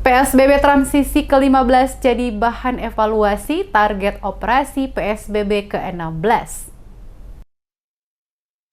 PSBB transisi ke-15 jadi bahan evaluasi target operasi PSBB ke-16.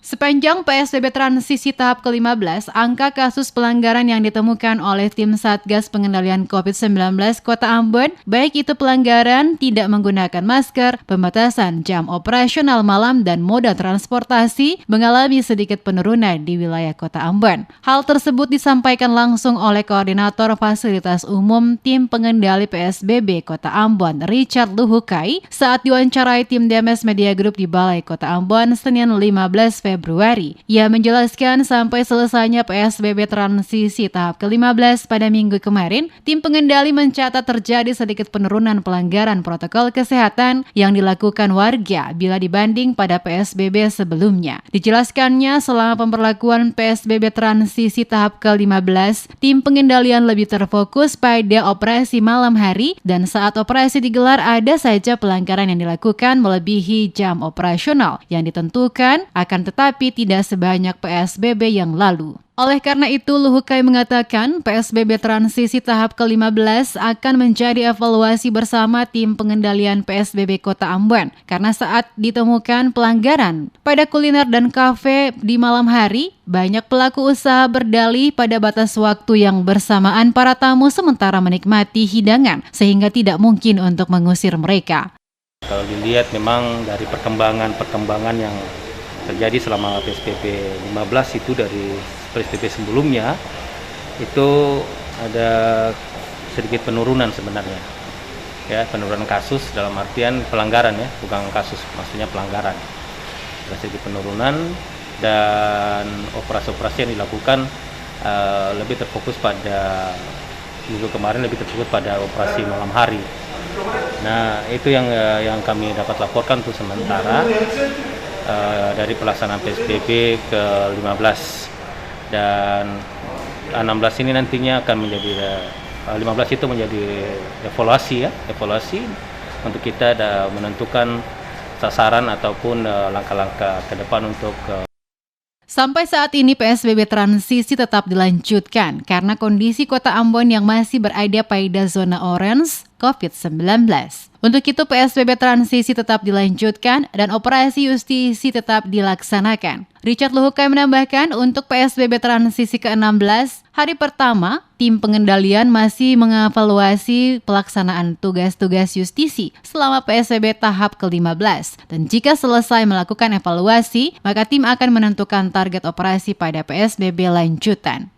Sepanjang PSBB transisi tahap ke-15, angka kasus pelanggaran yang ditemukan oleh tim Satgas Pengendalian COVID-19 Kota Ambon, baik itu pelanggaran tidak menggunakan masker, pembatasan jam operasional malam, dan moda transportasi, mengalami sedikit penurunan di wilayah Kota Ambon. Hal tersebut disampaikan langsung oleh Koordinator Fasilitas Umum Tim Pengendali PSBB Kota Ambon, Richard Luhukai, saat diwawancarai tim DMS Media Group di Balai Kota Ambon, Senin 15 Februari. Ia menjelaskan sampai selesainya PSBB transisi tahap ke-15 pada minggu kemarin, tim pengendali mencatat terjadi sedikit penurunan pelanggaran protokol kesehatan yang dilakukan warga bila dibanding pada PSBB sebelumnya. Dijelaskannya selama pemberlakuan PSBB transisi tahap ke-15, tim pengendalian lebih terfokus pada operasi malam hari dan saat operasi digelar ada saja pelanggaran yang dilakukan melebihi jam operasional yang ditentukan akan tetapi tidak sebanyak PSBB yang lalu. Oleh karena itu, Luhukai mengatakan PSBB transisi tahap ke-15 akan menjadi evaluasi bersama tim pengendalian PSBB Kota Ambon karena saat ditemukan pelanggaran pada kuliner dan kafe di malam hari, banyak pelaku usaha berdalih pada batas waktu yang bersamaan para tamu sementara menikmati hidangan sehingga tidak mungkin untuk mengusir mereka. Kalau dilihat memang dari perkembangan yang terjadi selama PSBB 15 itu dari PSBB sebelumnya itu ada sedikit penurunan sebenarnya, ya, penurunan kasus dalam artian pelanggaran, ya, bukan kasus, maksudnya pelanggaran. Ada sedikit penurunan dan operasi-operasi yang dilakukan lebih terfokus pada minggu kemarin, lebih terfokus pada operasi malam hari. Nah, itu yang kami dapat laporkan untuk sementara dari pelaksanaan PSBB ke-15 dan 16 ini nantinya akan menjadi 15 itu menjadi evaluasi untuk kita menentukan sasaran ataupun langkah-langkah ke depan untuk Sampai saat ini PSBB transisi tetap dilanjutkan karena kondisi Kota Ambon yang masih berada pada zona orange COVID-19. Untuk itu PSBB transisi tetap dilanjutkan dan operasi justisi tetap dilaksanakan. Richard Luhukai menambahkan untuk PSBB transisi ke-16, hari pertama, tim pengendalian masih mengevaluasi pelaksanaan tugas-tugas justisi selama PSBB tahap ke-15. Dan jika selesai melakukan evaluasi, maka tim akan menentukan target operasi pada PSBB lanjutan.